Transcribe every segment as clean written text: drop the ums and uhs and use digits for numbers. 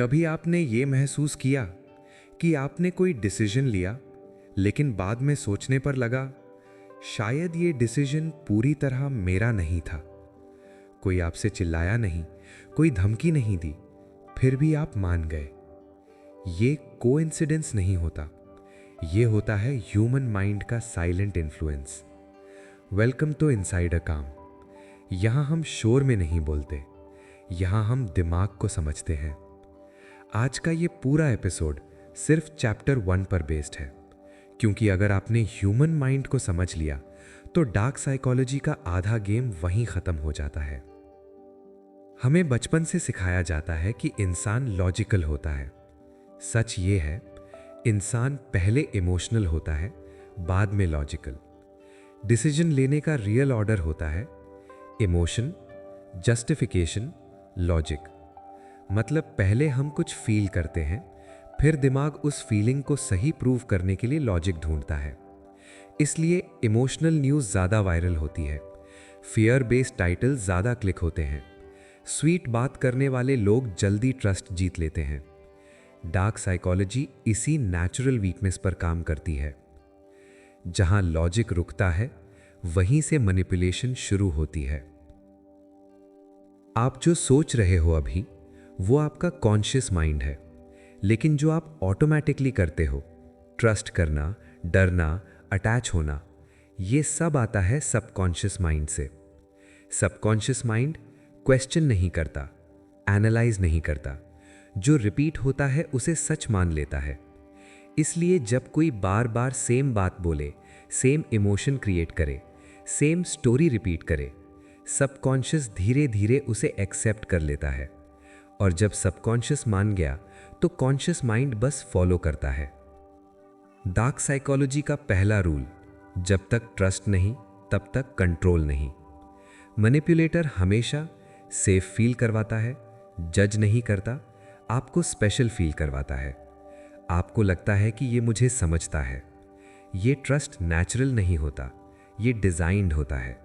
कभी आपने ये महसूस किया कि आपने कोई डिसीजन लिया, लेकिन बाद में सोचने पर लगा शायद ये डिसीजन पूरी तरह मेरा नहीं था। कोई आपसे चिल्लाया नहीं, कोई धमकी नहीं दी, फिर भी आप मान गए। ये कोइंसिडेंस नहीं होता, ये होता है ह्यूमन माइंड का silent influence. Welcome to inside a calm. यहाँ हम शोर में नहीं बोलते, यहाँ हम दिमाग को समझते हैं। आज का ये पूरा एपिसोड सिर्फ चैप्टर 1 पर बेस्ड है, क्योंकि अगर आपने ह्यूमन माइंड को समझ लिया तो डार्क साइकोलॉजी का आधा गेम वहीं खत्म हो जाता है। हमें बचपन से सिखाया जाता है कि इंसान लॉजिकल होता है। सच ये है, इंसान पहले इमोशनल होता है, बाद में लॉजिकल। डिसीजन लेने का रियल ऑर्डर होता है इमोशन, जस्टिफिकेशन, लॉजिक। मतलब पहले हम कुछ फील करते हैं, फिर दिमाग उस फीलिंग को सही प्रूव करने के लिए लॉजिक ढूंढता है। इसलिए इमोशनल न्यूज़ ज़्यादा वायरल होती है, फियर बेस्ड टाइटल ज़्यादा क्लिक होते हैं, स्वीट बात करने वाले लोग जल्दी ट्रस्ट जीत लेते हैं। डार्क साइकोलॉजी इसी नेचुरल वीकनेस पर काम करती है। जहां लॉजिक रुकता है, वहीं से मैनिपुलेशन शुरू होती है। आप जो सोच रहे हो अभी, वो आपका कॉन्शियस माइंड है, लेकिन जो आप ऑटोमेटिकली करते हो, ट्रस्ट करना, डरना, अटैच होना, ये सब आता है सबकॉन्शियस माइंड से। सबकॉन्शियस माइंड क्वेश्चन नहीं करता, एनालाइज नहीं करता, जो रिपीट होता है उसे सच मान लेता है। इसलिए जब कोई बार बार सेम बात बोले, सेम इमोशन क्रिएट करे, सेम स्टोरी रिपीट करे, सबकॉन्शियस धीरे धीरे उसे एक्सेप्ट कर लेता है। और जब सबकॉन्शियस मान गया तो कॉन्शियस माइंड बस फॉलो करता है। डार्क साइकोलॉजी का पहला रूल, जब तक ट्रस्ट नहीं तब तक कंट्रोल नहीं। मैनिपुलेटर हमेशा सेफ फील करवाता है, जज नहीं करता, आपको स्पेशल फील करवाता है। आपको लगता है कि ये मुझे समझता है। ये ट्रस्ट नेचुरल नहीं होता, ये डिजाइन्ड होता है।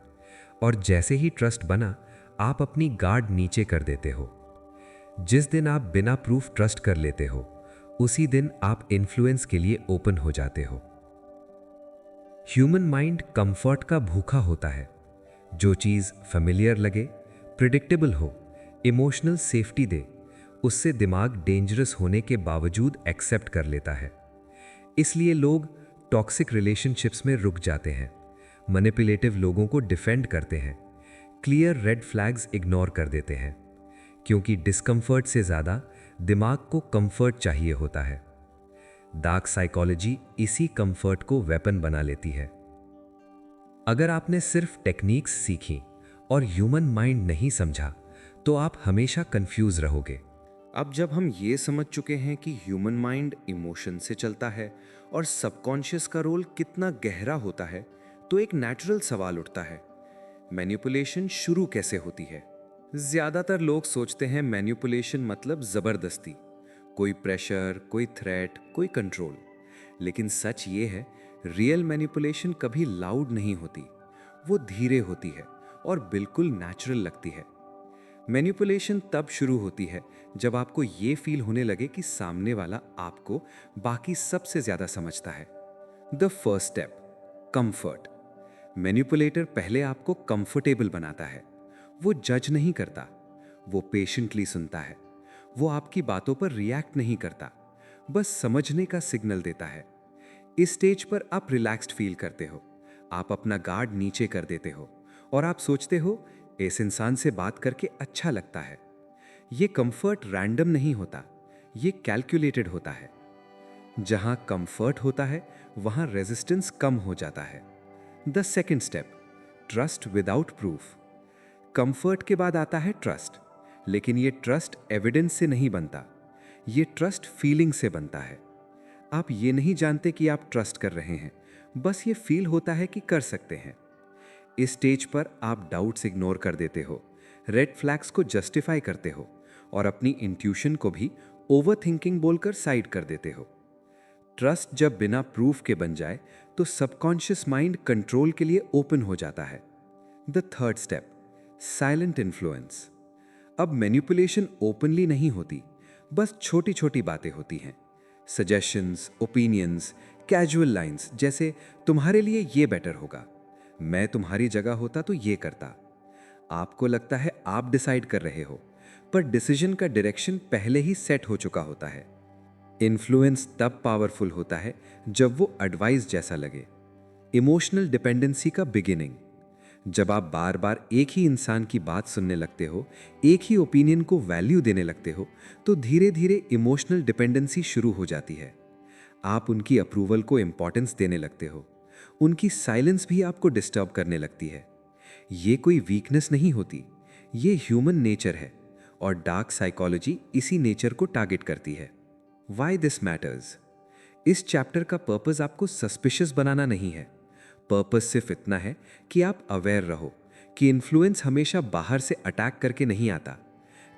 और जैसे ही ट्रस्ट बना, आप अपनी गार्ड नीचे कर देते हो। जिस दिन आप बिना प्रूफ ट्रस्ट कर लेते हो, उसी दिन आप इन्फ्लुएंस के लिए ओपन हो जाते हो। ह्यूमन माइंड कंफर्ट का भूखा होता है। जो चीज़ फेमिलियर लगे, प्रिडिक्टेबल हो, इमोशनल सेफ्टी दे, उससे दिमाग डेंजरस होने के बावजूद एक्सेप्ट कर लेता है। इसलिए लोग टॉक्सिक रिलेशनशिप्स में रुक जाते हैं, मैनिपुलेटिव लोगों को डिफेंड करते हैं, क्लियर रेड फ्लैग्स इग्नोर कर देते हैं, क्योंकि डिस्कम्फर्ट से ज़्यादा दिमाग को कंफर्ट चाहिए होता है। डार्क साइकोलॉजी इसी कंफर्ट को वेपन बना लेती है। अगर आपने सिर्फ टेक्निक्स सीखी और ह्यूमन माइंड नहीं समझा, तो आप हमेशा कंफ्यूज रहोगे। अब जब हम ये समझ चुके हैं कि ह्यूमन माइंड इमोशन से चलता है और सबकॉन्शियस का रोल कितना गहरा होता है, तो एक नेचुरल सवाल उठता है, मैनिपुलेशन शुरू कैसे होती है? ज्यादातर लोग सोचते हैं मैनिपुलेशन मतलब जबरदस्ती, कोई प्रेशर, कोई थ्रेट, कोई कंट्रोल। लेकिन सच ये है, रियल मैनिपुलेशन कभी लाउड नहीं होती, वो धीरे होती है और बिल्कुल नेचुरल लगती है। मैनिपुलेशन तब शुरू होती है जब आपको ये फील होने लगे कि सामने वाला आपको बाकी सबसे ज्यादा समझता है। The first step, comfort. Manipulator पहले आपको कंफर्टेबल बनाता है। वो जज नहीं करता, वो पेशेंटली सुनता है, वो आपकी बातों पर रिएक्ट नहीं करता, बस समझने का सिग्नल देता है। इस स्टेज पर आप रिलैक्स्ड फील करते हो, आप अपना गार्ड नीचे कर देते हो और आप सोचते हो इस इंसान से बात करके अच्छा लगता है। ये कंफर्ट रैंडम नहीं होता, ये कैलकुलेटेड होता है। जहां कंफर्ट होता है, वहां रेजिस्टेंस कम हो जाता है। The second step, trust without proof. Comfort के बाद आता है ट्रस्ट, लेकिन ये ट्रस्ट एविडेंस से नहीं बनता, ये ट्रस्ट फीलिंग से बनता है। आप ये नहीं जानते कि आप ट्रस्ट कर रहे हैं, बस ये फील होता है कि कर सकते हैं। इस स्टेज पर आप डाउट्स इग्नोर कर देते हो, रेड फ्लैग्स को जस्टिफाई करते हो और अपनी इंट्यूशन को भी ओवरथिंकिंग बोलकर साइड कर देते हो। ट्रस्ट जब बिना प्रूफ के बन जाए, तो सबकॉन्शियस माइंड कंट्रोल के लिए ओपन हो जाता है। The third step, silent influence. अब मैनिपुलेशन ओपनली नहीं होती, बस छोटी छोटी बातें होती हैं, सजेशंस, ओपिनियंस, कैजुअल लाइंस जैसे तुम्हारे लिए ये बेटर होगा, मैं तुम्हारी जगह होता तो ये करता। आपको लगता है आप डिसाइड कर रहे हो, पर डिसीजन का डायरेक्शन पहले ही सेट हो चुका होता है। इन्फ्लुएंस तब पावरफुल होता है जब वो एडवाइस जैसा लगे। इमोशनल डिपेंडेंसी का बिगिनिंग। जब आप बार बार एक ही इंसान की बात सुनने लगते हो, एक ही ओपिनियन को वैल्यू देने लगते हो, तो धीरे धीरे इमोशनल डिपेंडेंसी शुरू हो जाती है। आप उनकी अप्रूवल को इंपॉर्टेंस देने लगते हो, उनकी साइलेंस भी आपको डिस्टर्ब करने लगती है। ये कोई वीकनेस नहीं होती, ये ह्यूमन नेचर है, और डार्क साइकोलॉजी इसी नेचर को टारगेट करती है। Why this matters. इस चैप्टर का पर्पस आपको सस्पिशियस बनाना नहीं है। पर्पस सिर्फ इतना है कि आप अवेयर रहो कि इन्फ्लुएंस हमेशा बाहर से अटैक करके नहीं आता।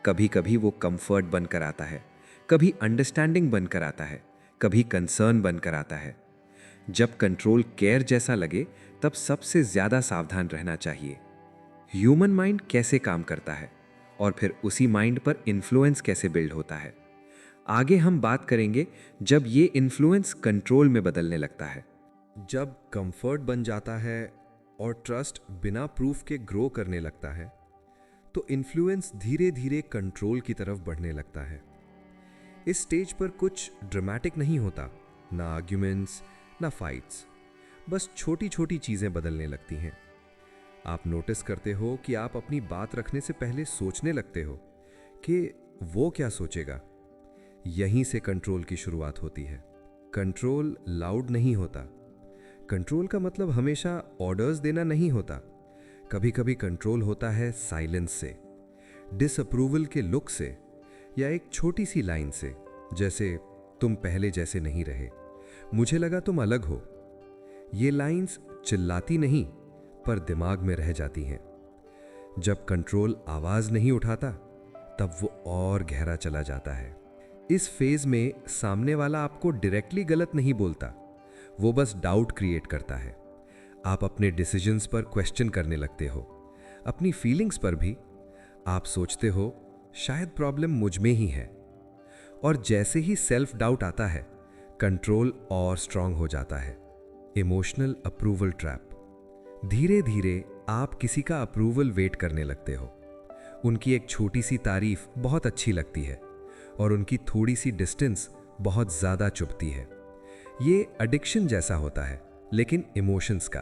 कभी कभी वो कंफर्ट बनकर आता है, कभी अंडरस्टैंडिंग बनकर आता है, कभी कंसर्न बनकर आता है। जब कंट्रोल केयर जैसा लगे, तब सबसे ज्यादा सावधान रहना चाहिए। ह्यूमन माइंड कैसे काम करता है और फिर उसी माइंड पर इन्फ्लुएंस कैसे बिल्ड होता है, आगे हम बात करेंगे। जब ये इन्फ्लुएंस कंट्रोल में बदलने लगता है, जब कंफर्ट बन जाता है और ट्रस्ट बिना प्रूफ के ग्रो करने लगता है, तो इन्फ्लुएंस धीरे धीरे कंट्रोल की तरफ बढ़ने लगता है। इस स्टेज पर कुछ ड्रामेटिक नहीं होता, ना आर्ग्यूमेंट्स, ना फाइट्स, बस छोटी छोटी चीजें बदलने लगती हैं। आप नोटिस करते हो कि आप अपनी बात रखने से पहले सोचने लगते हो कि वो क्या सोचेगा। यहीं से कंट्रोल की शुरुआत होती है। कंट्रोल लाउड नहीं होता। कंट्रोल का मतलब हमेशा ऑर्डर्स देना नहीं होता। कभी कभी कंट्रोल होता है साइलेंस से, डिसअप्रूवल के लुक से, या एक छोटी सी लाइन से, जैसे तुम पहले जैसे नहीं रहे, मुझे लगा तुम अलग हो। ये लाइंस चिल्लाती नहीं, पर दिमाग में रह जाती हैं। जब कंट्रोल आवाज नहीं उठाता, तब वो और गहरा चला जाता है। इस फेज में सामने वाला आपको डायरेक्टली गलत नहीं बोलता, वो बस डाउट क्रिएट करता है। आप अपने डिसीजंस पर क्वेश्चन करने लगते हो, अपनी फीलिंग्स पर भी। आप सोचते हो शायद प्रॉब्लम मुझ में ही है। और जैसे ही सेल्फ डाउट आता है, कंट्रोल और स्ट्रांग हो जाता है। Emotional approval trap. धीरे धीरे आप किसी का अप्रूवल वेट करने लगते हो। उनकी एक छोटी सी तारीफ बहुत अच्छी लगती है और उनकी थोड़ी सी डिस्टेंस बहुत ज्यादा चुभती है। ये एडिक्शन जैसा होता है, लेकिन इमोशंस का।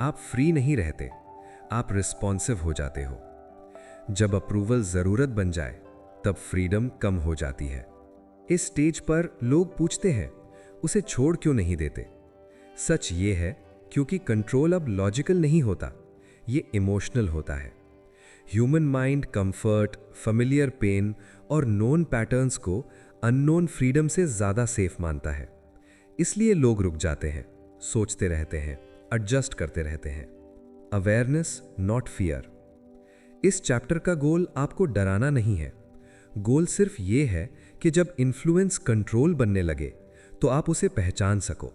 आप फ्री नहीं रहते, आप रिस्पॉन्सिव हो जाते हो। जब अप्रूवल जरूरत बन जाए, तब फ्रीडम कम हो जाती है। इस स्टेज पर लोग पूछते हैं, उसे छोड़ क्यों नहीं देते? सच ये है, क्योंकि कंट्रोल अब लॉजिकल नहीं होता, ये इमोशनल होता है। Human mind comfort, familiar pain और नोन पैटर्न्स को अननोन फ्रीडम से ज्यादा सेफ मानता है। इसलिए लोग रुक जाते हैं, सोचते रहते हैं, एडजस्ट करते रहते हैं। Awareness not fear. इस चैप्टर का गोल आपको डराना नहीं है। गोल सिर्फ ये है कि जब इन्फ्लुएंस कंट्रोल बनने लगे, तो आप उसे पहचान सको।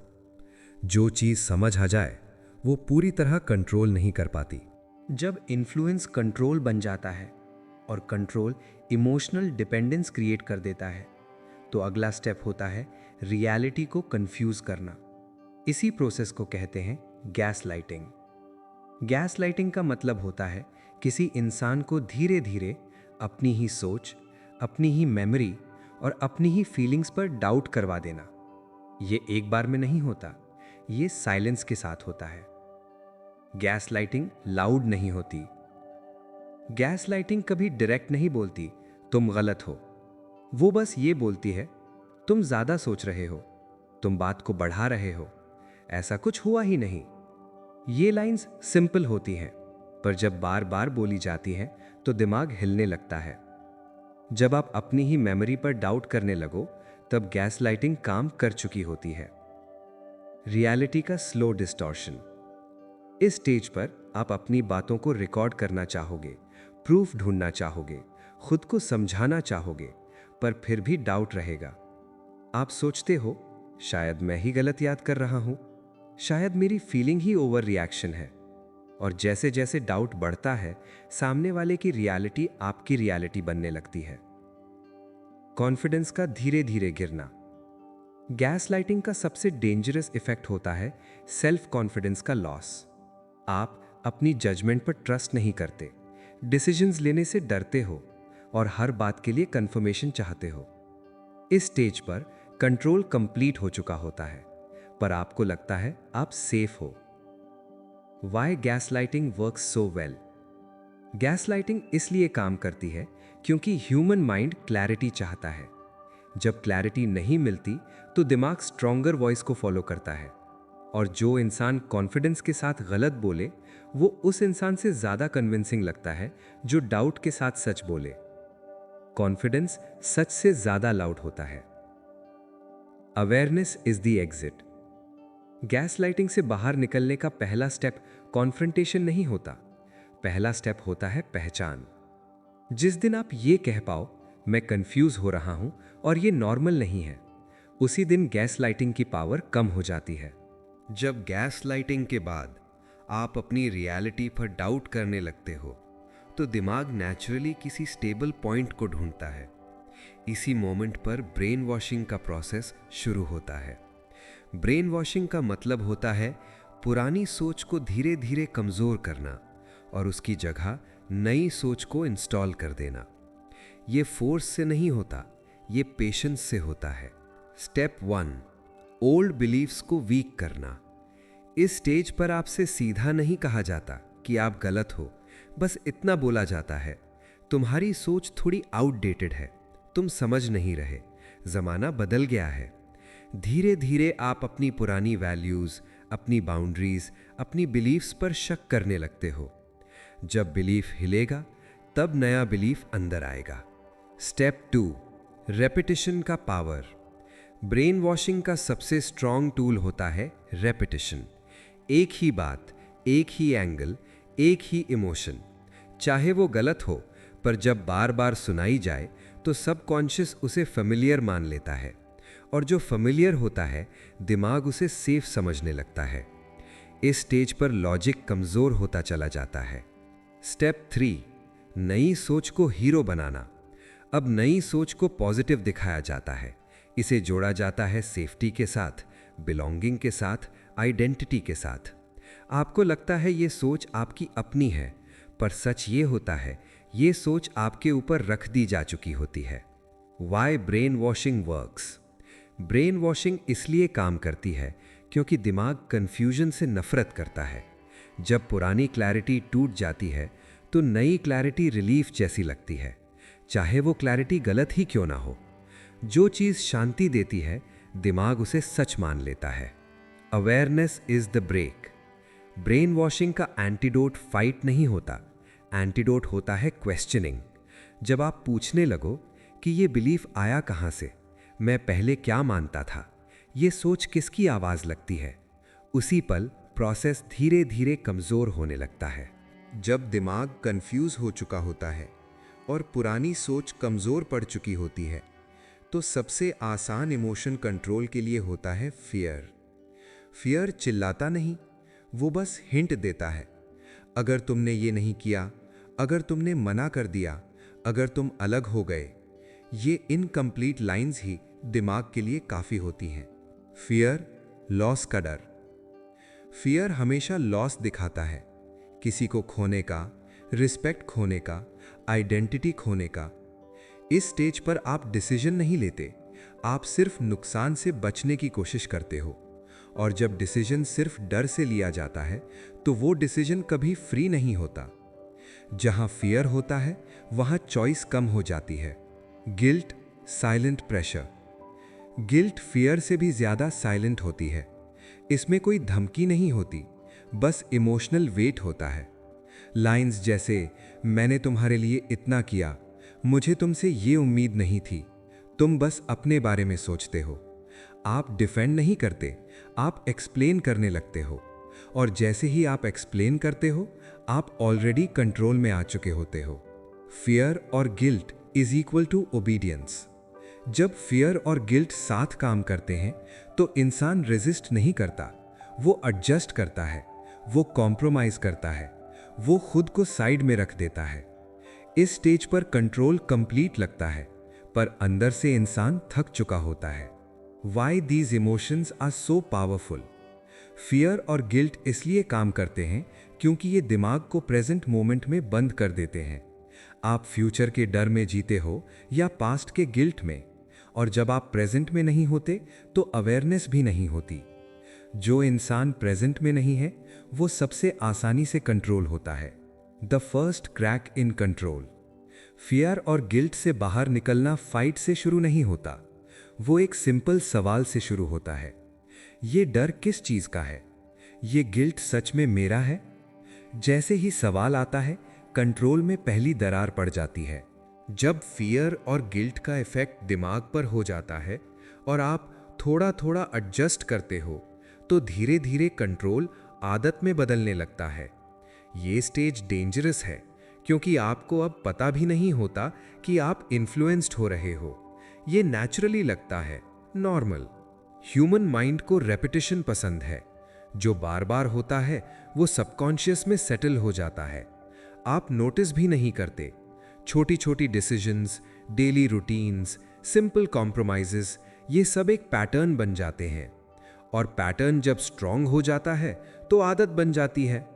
जो चीज समझ आ जाए, वो पूरी तरह कंट्रोल नहीं कर पाती। जब इन्फ्लुएंस कंट्रोल बन जाता है और कंट्रोल इमोशनल डिपेंडेंस क्रिएट कर देता है, तो अगला स्टेप होता है रियलिटी को कंफ्यूज करना। इसी प्रोसेस को कहते हैं गैस लाइटिंग। गैस लाइटिंग का मतलब होता है किसी इंसान को धीरे धीरे अपनी ही सोच, अपनी ही मेमोरी और अपनी ही फीलिंग्स पर डाउट करवा देना। ये एक बार में नहीं होता, ये साइलेंस के साथ होता है। गैस लाइटिंग लाउड नहीं होती। गैस लाइटिंग कभी डायरेक्ट नहीं बोलती तुम गलत हो। वो बस ये बोलती है तुम ज्यादा सोच रहे हो, तुम बात को बढ़ा रहे हो, ऐसा कुछ हुआ ही नहीं। ये लाइंस सिंपल होती हैं, पर जब बार बार बोली जाती हैं तो दिमाग हिलने लगता है। जब आप अपनी ही मेमोरी पर डाउट करने लगो, तब गैस लाइटिंग काम कर चुकी होती है। रियलिटी का स्लो डिस्टॉर्शन। इस स्टेज पर आप अपनी बातों को रिकॉर्ड करना चाहोगे, प्रूफ ढूंढना चाहोगे, खुद को समझाना चाहोगे, पर फिर भी डाउट रहेगा। आप सोचते हो शायद मैं ही गलत याद कर रहा हूं, शायद मेरी फीलिंग ही ओवर रिएक्शन है। और जैसे जैसे डाउट बढ़ता है, सामने वाले की रियलिटी आपकी रियलिटी बनने लगती है। कॉन्फिडेंस का धीरे धीरे गिरना। गैस लाइटिंग का सबसे डेंजरस इफेक्ट होता है सेल्फ कॉन्फिडेंस का लॉस। आप अपनी जजमेंट पर ट्रस्ट नहीं करते, डिसीजंस लेने से डरते हो और हर बात के लिए कंफर्मेशन चाहते हो। इस स्टेज पर कंट्रोल कंप्लीट हो चुका होता है, पर आपको लगता है आप सेफ हो। Why gaslighting works so well? Gaslighting इसलिए काम करती है क्योंकि ह्यूमन माइंड क्लैरिटी चाहता है। जब क्लैरिटी नहीं मिलती तो दिमाग स्ट्रॉन्गर वॉइस को फॉलो करता है, और जो इंसान कॉन्फिडेंस के साथ गलत बोले वो उस इंसान से ज़्यादा कन्विंसिंग लगता है जो डाउट के साथ सच बोले। कॉन्फिडेंस सच से ज़्यादा लाउड होता है। Awareness is the exit. Gas lighting से बाहर निकलने का पहला स्टेप कॉन्फ्रंटेशन नहीं होता, पहला स्टेप होता है पहचान। जिस दिन आप ये कह पाओ मैं कंफ्यूज हो रहा हूं और ये नॉर्मल नहीं है, उसी दिन गैस लाइटिंग की पावर कम हो जाती है। जब गैस लाइटिंग के बाद आप अपनी रियलिटी पर डाउट करने लगते हो तो दिमाग नेचुरली किसी स्टेबल पॉइंट को ढूंढता है। इसी मोमेंट पर ब्रेन वॉशिंग का प्रोसेस शुरू होता है। ब्रेन वॉशिंग का मतलब होता है पुरानी सोच को धीरे धीरे कमज़ोर करना और उसकी जगह नई सोच को इंस्टॉल कर देना। ये फोर्स से नहीं होता, ये पेशेंस से होता है। स्टेप 1, ओल्ड बिलीफ्स को वीक करना। इस स्टेज पर आपसे सीधा नहीं कहा जाता कि आप गलत हो, बस इतना बोला जाता है तुम्हारी सोच थोड़ी आउटडेटेड है, तुम समझ नहीं रहे, ज़माना बदल गया है। धीरे धीरे आप अपनी पुरानी वैल्यूज़, अपनी बाउंड्रीज, अपनी बिलीफ्स पर शक करने लगते हो। जब बिलीफ हिलेगा तब नया बिलीफ अंदर आएगा। स्टेप 2, रेपिटेशन का पावर। ब्रेन वॉशिंग का सबसे स्ट्रॉन्ग टूल होता है रेपिटेशन। एक ही बात, एक ही एंगल, एक ही इमोशन, चाहे वो गलत हो, पर जब बार बार सुनाई जाए तो सबकॉन्शियस उसे फेमिलियर मान लेता है, और जो फेमिलियर होता है दिमाग उसे सेफ समझने लगता है। इस स्टेज पर लॉजिक कमज़ोर होता चला जाता है। स्टेप 3, नई सोच को हीरो बनाना। अब नई सोच को पॉजिटिव दिखाया जाता है। इसे जोड़ा जाता है सेफ्टी के साथ, बिलोंगिंग के साथ, आइडेंटिटी के साथ। आपको लगता है ये सोच आपकी अपनी है, पर सच ये होता है ये सोच आपके ऊपर रख दी जा चुकी होती है। Why brainwashing works? Brainwashing इसलिए काम करती है क्योंकि दिमाग कन्फ्यूजन से नफरत करता है। जब पुरानी क्लैरिटी टूट जाती है तो नई क्लैरिटी रिलीफ जैसी लगती है, चाहे वो क्लैरिटी गलत ही क्यों ना हो। जो चीज़ शांति देती है दिमाग उसे सच मान लेता है। Awareness is the brake. Brainwashing का एंटीडोट फाइट नहीं होता, एंटीडोट होता है क्वेश्चनिंग। जब आप पूछने लगो कि ये बिलीफ आया कहाँ से, मैं पहले क्या मानता था, ये सोच किसकी आवाज़ लगती है, उसी पल प्रोसेस धीरे धीरे कमज़ोर होने लगता है। जब दिमाग कंफ्यूज हो चुका होता है और पुरानी सोच कमज़ोर पड़ चुकी होती है तो सबसे आसान इमोशन कंट्रोल के लिए होता है फियर। फियर चिल्लाता नहीं, वो बस हिंट देता है। अगर तुमने ये नहीं किया, अगर तुमने मना कर दिया, अगर तुम अलग हो गए, ये इनकम्प्लीट लाइंस ही दिमाग के लिए काफ़ी होती हैं। फियर, लॉस का डर। फियर हमेशा लॉस दिखाता है, किसी को खोने का, रिस्पेक्ट खोने का, आइडेंटिटी खोने का। इस स्टेज पर आप डिसीजन नहीं लेते, आप सिर्फ नुकसान से बचने की कोशिश करते हो। और जब डिसीजन सिर्फ डर से लिया जाता है तो वो डिसीजन कभी फ्री नहीं होता। जहां फियर होता है वहां चॉइस कम हो जाती है। Guilt, silent pressure. Guilt fear से भी ज़्यादा साइलेंट होती है। इसमें कोई धमकी नहीं होती, बस इमोशनल वेट होता है। लाइंस जैसे मैंने तुम्हारे लिए इतना किया, मुझे तुमसे ये उम्मीद नहीं थी, तुम बस अपने बारे में सोचते हो। आप डिफेंड नहीं करते, आप एक्सप्लेन करने लगते हो, और जैसे ही आप एक्सप्लेन करते हो आप ऑलरेडी कंट्रोल में आ चुके होते हो। फियर और guilt is equal to obedience. जब फियर और गिल्ट साथ काम करते हैं तो इंसान रेजिस्ट नहीं करता, वो एडजस्ट करता है, वो कॉम्प्रोमाइज करता है, वो खुद को साइड में रख देता है। इस स्टेज पर कंट्रोल कंप्लीट लगता है, पर अंदर से इंसान थक चुका होता है। Why these emotions are so powerful? Fear और गिल्ट इसलिए काम करते हैं क्योंकि ये दिमाग को प्रेजेंट मोमेंट में बंद कर देते हैं। आप फ्यूचर के डर में जीते हो या पास्ट के गिल्ट में, और जब आप प्रेजेंट में नहीं होते तो अवेयरनेस भी नहीं होती। जो इंसान प्रेजेंट में नहीं है वो सबसे आसानी से कंट्रोल होता है। The first crack in control. Fear और गिल्ट से बाहर निकलना फाइट से शुरू नहीं होता, वो एक सिंपल सवाल से शुरू होता है। ये डर किस चीज का है? ये गिल्ट सच में मेरा है? जैसे ही सवाल आता है, कंट्रोल में पहली दरार पड़ जाती है। जब फियर और गिल्ट का इफेक्ट दिमाग पर हो जाता है और आप थोड़ा थोड़ा एडजस्ट करते हो, तो धीरे धीरे कंट्रोल आदत में बदलने लगता है। ये स्टेज डेंजरस है क्योंकि आपको अब पता भी नहीं होता कि आप इन्फ्लुएंस्ड हो रहे हो। ये नेचुरली लगता है, नॉर्मल। ह्यूमन माइंड को रेपिटेशन पसंद है। जो बार बार होता है वो सबकॉन्शियस में सेटल हो जाता है। आप नोटिस भी नहीं करते। छोटी छोटी decisions, daily routines, simple compromises, ये सब एक पैटर्न बन जाते हैं। और पैटर्न जब स्ट्रांग हो जाता है तो आदत बन जाती है।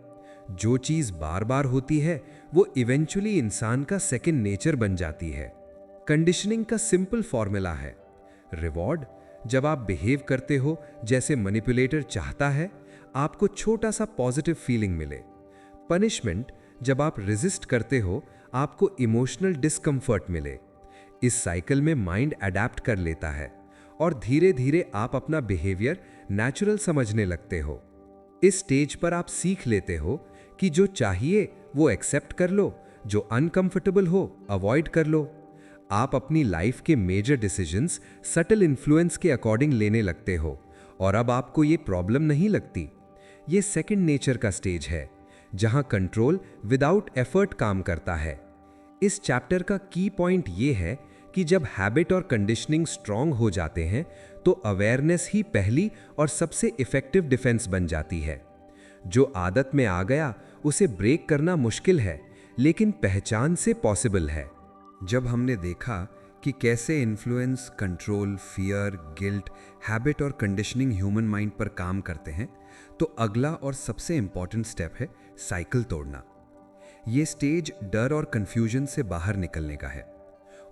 जो चीज़ बार बार होती है वो इवेंचुअली इंसान का सेकंड नेचर बन जाती है। कंडीशनिंग का सिंपल फॉर्मूला है। रिवॉर्ड, जब आप बिहेव करते हो जैसे मैनिपुलेटर चाहता है, आपको छोटा सा पॉजिटिव फीलिंग मिले। पनिशमेंट, जब आप रेजिस्ट करते हो, आपको इमोशनल डिस्कंफर्ट मिले। इस साइकिल में माइंड अडैप्ट कर लेता है और धीरे धीरे आप अपना बिहेवियर नेचुरल समझने लगते हो। इस स्टेज पर आप सीख लेते हो कि जो चाहिए वो एक्सेप्ट कर लो, जो अनकंफर्टेबल हो अवॉइड कर लो। आप अपनी लाइफ के मेजर डिसीजंस सटल इन्फ्लुएंस के अकॉर्डिंग लेने लगते हो और अब आपको ये प्रॉब्लम नहीं लगती। ये सेकंड नेचर का स्टेज है जहां कंट्रोल विदाउट एफर्ट काम करता है। इस चैप्टर का की पॉइंट ये है कि जब हैबिट और कंडीशनिंग स्ट्रांग हो जाते हैं तो अवेयरनेस ही पहली और सबसे इफेक्टिव डिफेंस बन जाती है। जो आदत में आ गया उसे ब्रेक करना मुश्किल है, लेकिन पहचान से पॉसिबल है। जब हमने देखा कि कैसे influence, control, fear, guilt, habit और कंडीशनिंग ह्यूमन माइंड पर काम करते हैं, तो अगला और सबसे इंपॉर्टेंट स्टेप है साइकिल तोड़ना। ये स्टेज डर और कंफ्यूजन से बाहर निकलने का है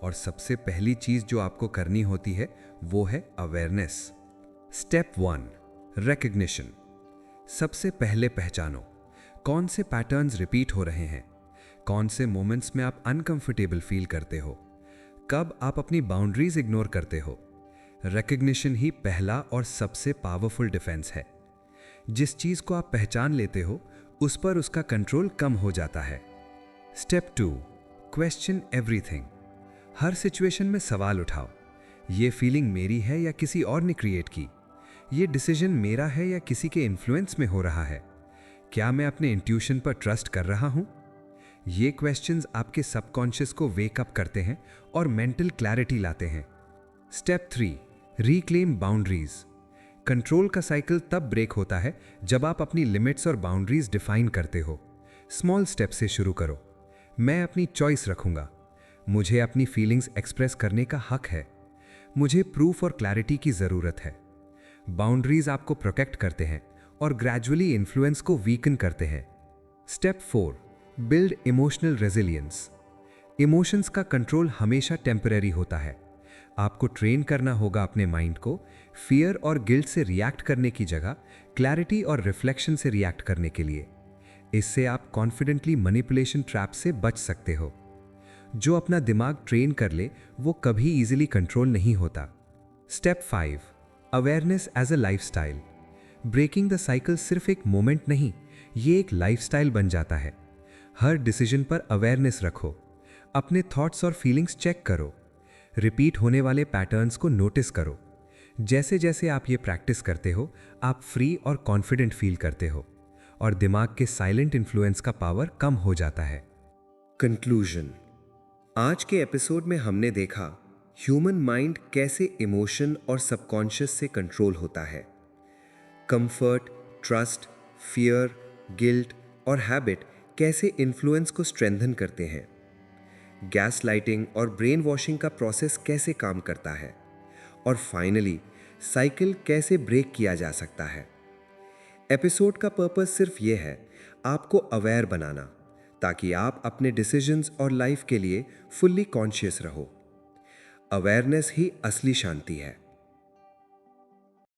और सबसे पहली चीज जो आपको करनी होती है वो है अवेयरनेस। Step 1, recognition. सबसे पहले पहचानो कौन से पैटर्न्स रिपीट हो रहे हैं, कौन से मोमेंट्स में आप अनकंफर्टेबल फील करते हो, कब आप अपनी बाउंड्रीज इग्नोर करते हो। रिकग्निशन ही पहला और सबसे पावरफुल डिफेंस है। जिस चीज को आप पहचान लेते हो उस पर उसका कंट्रोल कम हो जाता है। Step 2, question everything. हर सिचुएशन में सवाल उठाओ, ये फीलिंग मेरी है या किसी और ने क्रिएट की? ये डिसीजन मेरा है या किसी के इन्फ्लुएंस में हो रहा है? क्या मैं अपने इंट्यूशन पर ट्रस्ट कर रहा हूं? ये क्वेश्चंस आपके सबकॉन्शियस को वेक अप करते हैं और मेंटल क्लैरिटी लाते हैं। Step 3, reclaim boundaries. कंट्रोल का साइकिल तब ब्रेक होता है जब आप अपनी लिमिट्स और बाउंड्रीज डिफाइन करते हो। स्मॉल स्टेप से शुरू करो। मैं अपनी चॉइस रखूंगा। मुझे अपनी फीलिंग्स एक्सप्रेस करने का हक है। मुझे प्रूफ और क्लैरिटी की जरूरत है। बाउंड्रीज आपको प्रोटेक्ट करते हैं और ग्रेजुअली इन्फ्लुएंस को वीकन करते हैं। Step 4, build emotional resilience. Emotions का कंट्रोल हमेशा टेम्पररी होता है। आपको ट्रेन करना होगा अपने माइंड को फियर और गिल्ट से रिएक्ट करने की जगह क्लैरिटी और रिफ्लेक्शन से रिएक्ट करने के लिए। इससे आप कॉन्फिडेंटली मैनिपुलेशन ट्रैप से बच सकते हो। जो अपना दिमाग ट्रेन कर ले वो कभी इजीली कंट्रोल नहीं होता। Step 5, awareness as a lifestyle. Breaking the cycle सिर्फ एक मोमेंट नहीं, ये एक लाइफस्टाइल बन जाता है। हर डिसीजन पर अवेयरनेस रखो। अपने थॉट्स और फीलिंग्स चेक करो। रिपीट होने वाले पैटर्न्स को नोटिस करो। जैसे जैसे आप ये प्रैक्टिस करते हो, आप फ्री और कॉन्फिडेंट फील करते हो और दिमाग के साइलेंट इन्फ्लुएंस का पावर कम हो जाता है। कंक्लूजन। आज के एपिसोड में हमने देखा ह्यूमन माइंड कैसे इमोशन और सबकॉन्शियस से कंट्रोल होता है। कंफर्ट, ट्रस्ट, फियर, गिल्ट और हैबिट कैसे इन्फ्लुएंस को स्ट्रेंथन करते हैं। गैस लाइटिंग और ब्रेन वॉशिंग का प्रोसेस कैसे काम करता है, और फाइनली साइकिल कैसे ब्रेक किया जा सकता है। एपिसोड का पर्पस सिर्फ ये है, आपको अवेयर बनाना, ताकि आप अपने डिसीजंस और लाइफ के लिए फुल्ली कॉन्शियस रहो। अवेयरनेस ही असली शांति है।